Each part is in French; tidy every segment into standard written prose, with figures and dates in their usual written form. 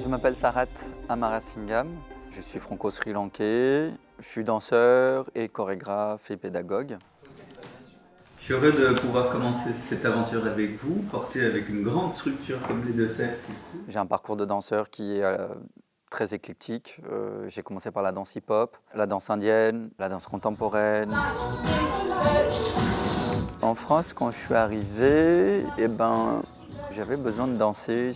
Je m'appelle Sarat Amarasingam, je suis franco-sri-lankais, je suis danseur et chorégraphe et pédagogue. Je suis heureux de pouvoir commencer cette aventure avec vous, portée avec une grande structure comme les deux cercles. J'ai un parcours de danseur qui est très éclectique. J'ai commencé par la danse hip-hop, la danse indienne, la danse contemporaine. En France, quand je suis arrivé, j'avais besoin de danser,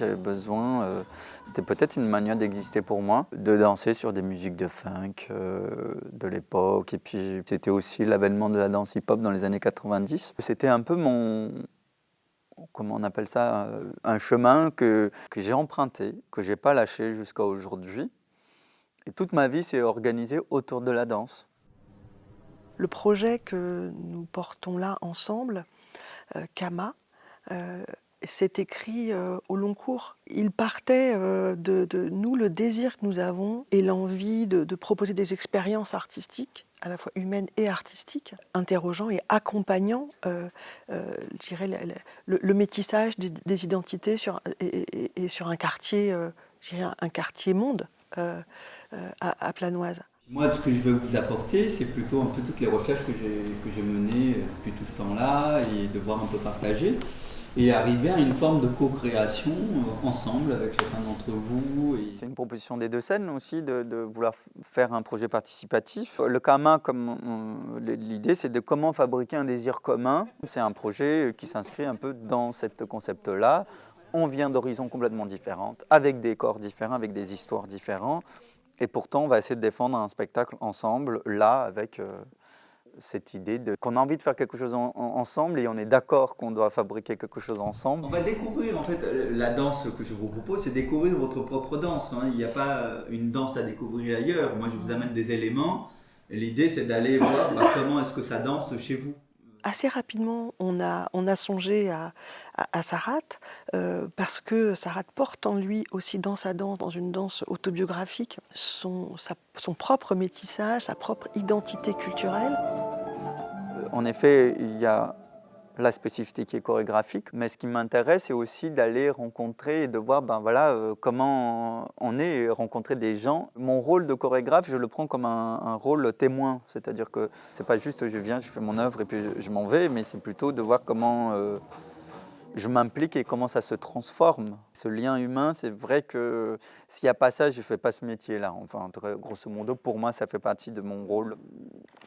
c'était peut-être une manière d'exister pour moi, de danser sur des musiques de funk de l'époque. Et puis c'était aussi l'avènement de la danse hip-hop dans les années 90. C'était un peu comment on appelle ça, un chemin que j'ai emprunté, que j'ai pas lâché jusqu'à aujourd'hui. Et toute ma vie s'est organisée autour de la danse. Le projet que nous portons là ensemble, Kama, s'est écrit au long cours. Il partait de nous, le désir que nous avons et l'envie de proposer des expériences artistiques, à la fois humaines et artistiques, interrogeant et accompagnant je dirais, le métissage des identités et sur un quartier, je dirais un quartier monde à Planoise. Moi, ce que je veux vous apporter, c'est plutôt un peu toutes les recherches que j'ai menées depuis tout ce temps-là et devoir un peu partager et arriver à une forme de co-création ensemble avec chacun d'entre vous. C'est une proposition des deux scènes aussi de vouloir faire un projet participatif. Le Kama, l'idée, c'est de comment fabriquer un désir commun. C'est un projet qui s'inscrit un peu dans ce concept-là. On vient d'horizons complètement différents, avec des corps différents, avec des histoires différentes. Et pourtant, on va essayer de défendre un spectacle ensemble, là, avec cette idée qu'on a envie de faire quelque chose ensemble et on est d'accord qu'on doit fabriquer quelque chose ensemble. On va découvrir, en fait, la danse que je vous propose, c'est découvrir votre propre danse. Il n'y a pas une danse à découvrir ailleurs. Moi, je vous amène des éléments. L'idée, c'est d'aller voir comment est-ce que ça danse chez vous. Assez rapidement, on a songé à Sarat, parce que Sarat porte en lui aussi dans sa danse, dans une danse autobiographique, son propre métissage, sa propre identité culturelle. En effet, il y a la spécificité qui est chorégraphique, mais ce qui m'intéresse, c'est aussi d'aller rencontrer et de voir comment on est, et rencontrer des gens. Mon rôle de chorégraphe, je le prends comme un rôle témoin, c'est-à-dire que c'est pas juste je viens, je fais mon œuvre et puis je m'en vais, mais c'est plutôt de voir comment je m'implique et comment ça se transforme. Ce lien humain, c'est vrai que s'il n'y a pas ça, je ne fais pas ce métier-là. Enfin, en tout cas, grosso modo, pour moi, ça fait partie de mon rôle.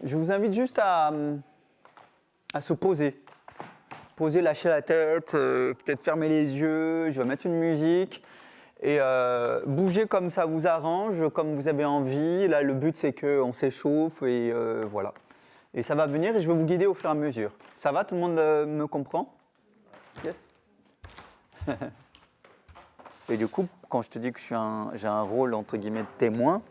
Je vous invite juste à se poser. Poser, lâcher la tête, peut-être fermer les yeux, je vais mettre une musique et bouger comme ça vous arrange, comme vous avez envie. Là, le but, c'est qu'on s'échauffe et voilà. Et ça va venir et je vais vous guider au fur et à mesure. Ça va, tout le monde me comprend? Yes. Et du coup, quand je te dis que j'ai un rôle entre guillemets de témoin,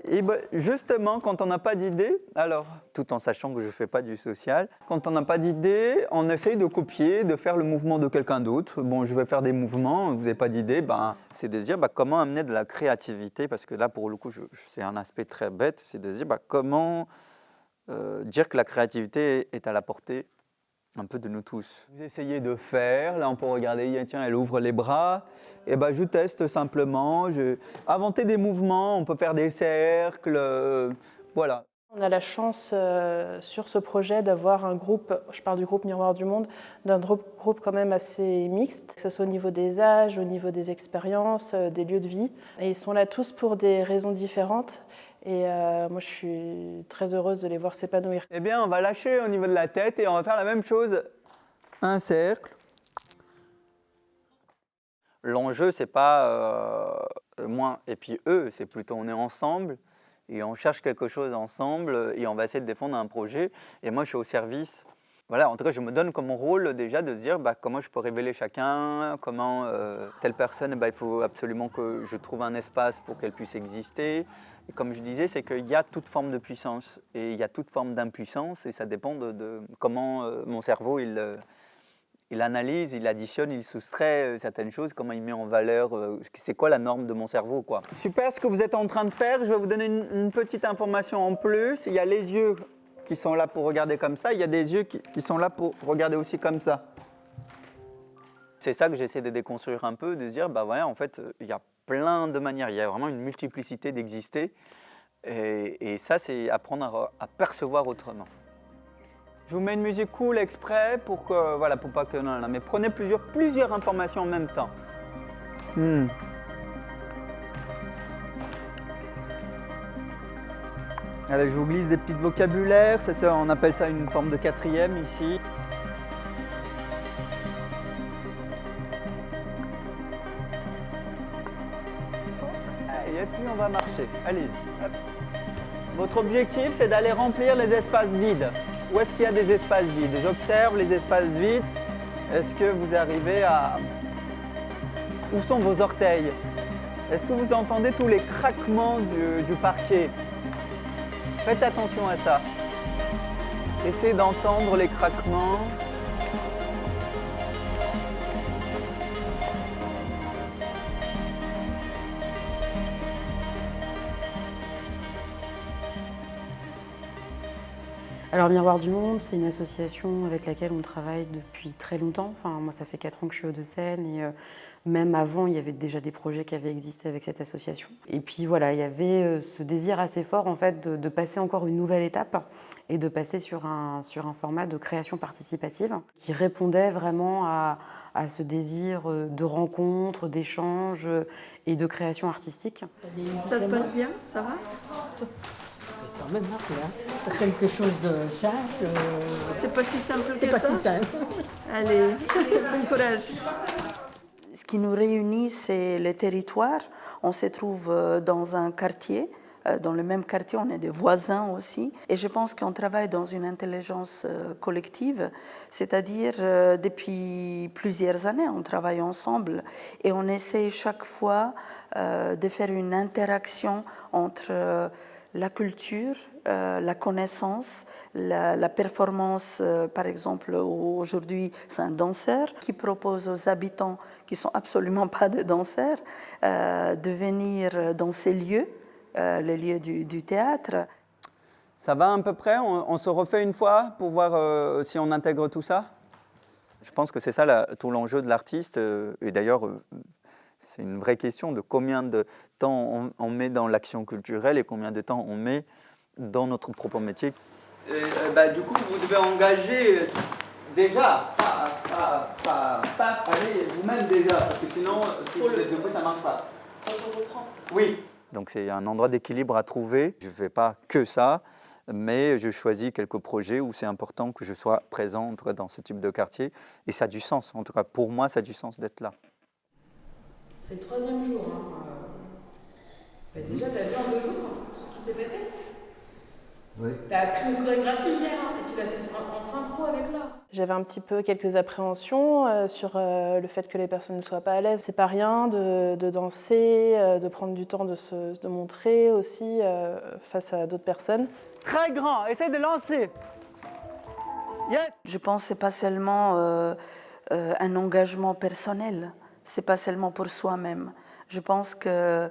et justement, quand on n'a pas d'idée, alors, tout en sachant que je ne fais pas du social, quand on n'a pas d'idée, on essaye de copier, de faire le mouvement de quelqu'un d'autre. Bon, je vais faire des mouvements, vous n'avez pas d'idée, c'est de se dire comment amener de la créativité, parce que là, pour le coup, c'est un aspect très bête, c'est de se dire comment dire que la créativité est à la portée un peu de nous tous. Vous essayez de faire, là on peut regarder, tiens, elle ouvre les bras, et je teste simplement, inventer des mouvements, on peut faire des cercles, voilà. On a la chance sur ce projet d'avoir un groupe, je parle du groupe Miroir du Monde, d'un groupe quand même assez mixte, que ce soit au niveau des âges, au niveau des expériences, des lieux de vie. Et ils sont là tous pour des raisons différentes. Et moi, je suis très heureuse de les voir s'épanouir. Eh bien, on va lâcher au niveau de la tête et on va faire la même chose. Un cercle. L'enjeu, c'est pas moi et puis eux, c'est plutôt on est ensemble et on cherche quelque chose ensemble et on va essayer de défendre un projet. Et moi, je suis au service. Voilà, en tout cas, je me donne comme rôle déjà de se dire comment je peux révéler chacun, comment telle personne, il faut absolument que je trouve un espace pour qu'elle puisse exister. Et comme je disais, c'est qu'il y a toute forme de puissance et il y a toute forme d'impuissance et ça dépend de comment mon cerveau il analyse, il additionne, il soustrait certaines choses, comment il met en valeur, c'est quoi la norme de mon cerveau, quoi. Super ce que vous êtes en train de faire, je vais vous donner une petite information en plus. Il y a les yeux qui sont là pour regarder comme ça, il y a des yeux qui sont là pour regarder aussi comme ça. C'est ça que j'essaie de déconstruire un peu, de se dire, bah voilà, en fait, il y a plein de manières, il y a vraiment une multiplicité d'exister. Et ça, c'est apprendre à percevoir autrement. Je vous mets une musique cool exprès pour que, voilà, pour pas que, non, mais prenez plusieurs informations en même temps. Allez, je vous glisse des petits vocabulaires, ça, on appelle ça une forme de quatrième ici. Et puis on va marcher, allez-y. Hop. Votre objectif, c'est d'aller remplir les espaces vides. Où est-ce qu'il y a des espaces vides? J'observe les espaces vides. Est-ce que vous arrivez à... Où sont vos orteils? Est-ce que vous entendez tous les craquements du parquet? Faites attention à ça. Essayez d'entendre les craquements. Alors Miroir du Monde, c'est une association avec laquelle on travaille depuis très longtemps. Enfin, moi, ça fait 4 ans que je suis Hauts-de-Seine et même avant, il y avait déjà des projets qui avaient existé avec cette association. Et puis voilà, il y avait ce désir assez fort en fait de passer encore une nouvelle étape et de passer sur un format de création participative qui répondait vraiment à ce désir de rencontre, d'échange et de création artistique. Ça se passe bien, ça va? C'est quand même marqué, hein. Pour quelque chose de simple. C'est pas si simple que ça. C'est pas si simple. Allez, bon courage. Ce qui nous réunit, c'est le territoire. On se trouve dans un quartier. Dans le même quartier, on est des voisins aussi. Et je pense qu'on travaille dans une intelligence collective, c'est-à-dire depuis plusieurs années, on travaille ensemble et on essaie chaque fois de faire une interaction entre la culture, la connaissance, la performance. Par exemple, aujourd'hui, c'est un danseur qui propose aux habitants qui ne sont absolument pas des danseurs de venir dans ces lieux, les lieux du théâtre. Ça va à peu près? On se refait une fois pour voir si on intègre tout ça? Je pense que c'est ça tout l'enjeu de l'artiste. Et d'ailleurs, c'est une vraie question de combien de temps on met dans l'action culturelle et combien de temps on met dans notre propre métier. Du coup, vous devez engager déjà, allez, vous-même déjà, parce que sinon, si vous êtes debout, ça ne marche pas. Quand on reprend. Oui. Donc c'est un endroit d'équilibre à trouver. Je ne fais pas que ça, mais je choisis quelques projets où c'est important que je sois présent dans ce type de quartier. Et ça a du sens, en tout cas pour moi, ça a du sens d'être là. C'est le 3e jour. Déjà, tu as vu en 2 jours tout ce qui s'est passé? Oui. Tu as appris une chorégraphie hier et tu l'as fait en synchro avec Laure. J'avais un petit peu quelques appréhensions sur le fait que les personnes ne soient pas à l'aise. C'est pas rien de danser, de prendre du temps de montrer aussi face à d'autres personnes. Très grand, essaye de lancer. Yes. Je pense que ce n'est pas seulement un engagement personnel, ce n'est pas seulement pour soi-même. Je pense que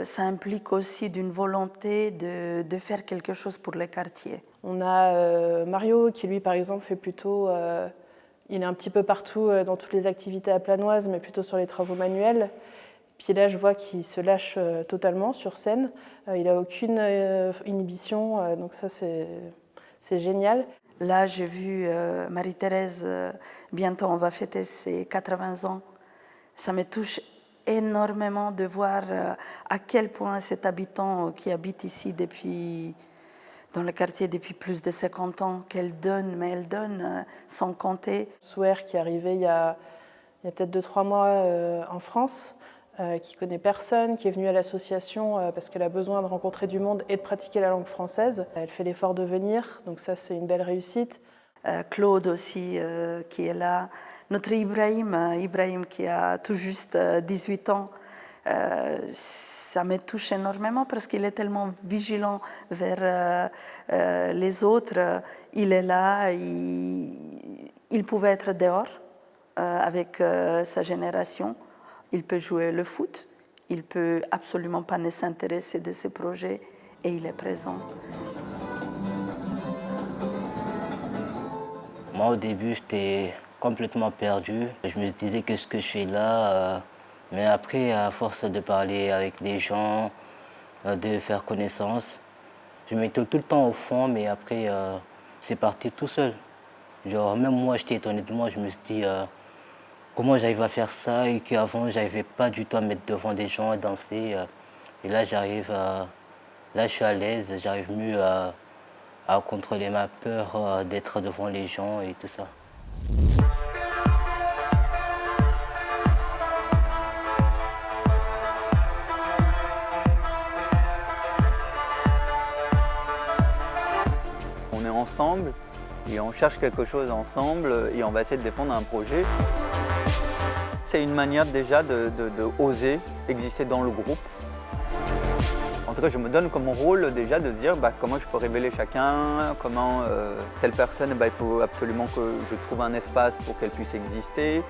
ça implique aussi d'une volonté de faire quelque chose pour les quartiers. On a Mario qui, lui, par exemple, fait plutôt... il est un petit peu partout dans toutes les activités à Planoise, mais plutôt sur les travaux manuels. Puis là, je vois qu'il se lâche totalement sur scène. Il n'a aucune inhibition, donc ça, c'est génial. Là, j'ai vu Marie-Thérèse, bientôt on va fêter ses 80 ans. Ça me touche énormément de voir à quel point cet habitant qui habite ici dans le quartier depuis plus de 50 ans, qu'elle donne, mais elle donne sans compter. Souer qui est arrivé il y a peut-être 2-3 mois en France, qui connaît personne, qui est venue à l'association parce qu'elle a besoin de rencontrer du monde et de pratiquer la langue française. Elle fait l'effort de venir, donc ça c'est une belle réussite. Claude aussi qui est là. Notre Ibrahim qui a tout juste 18 ans, ça me touche énormément parce qu'il est tellement vigilant vers les autres. Il est là, il pouvait être dehors avec sa génération. Il peut jouer le foot, il ne peut absolument pas ne s'intéresser de ces projets et il est présent. Moi, au début, j'étais complètement perdu. Je me disais que ce que je fais là, mais après, à force de parler avec des gens, de faire connaissance, je m'étais tout le temps au fond, mais après, c'est parti tout seul. Genre, même moi, j'étais étonné de moi, je me suis dit comment j'arrive à faire ça et qu'avant, j'arrivais pas du tout à me mettre devant des gens et danser. Et là, là, je suis à l'aise, j'arrive mieux à contrôler ma peur d'être devant les gens et tout ça. On est ensemble et on cherche quelque chose ensemble et on va essayer de défendre un projet. C'est une manière déjà de oser exister dans le groupe. En tout cas, je me donne comme rôle déjà de se dire comment je peux révéler chacun, comment telle personne, il faut absolument que je trouve un espace pour qu'elle puisse exister.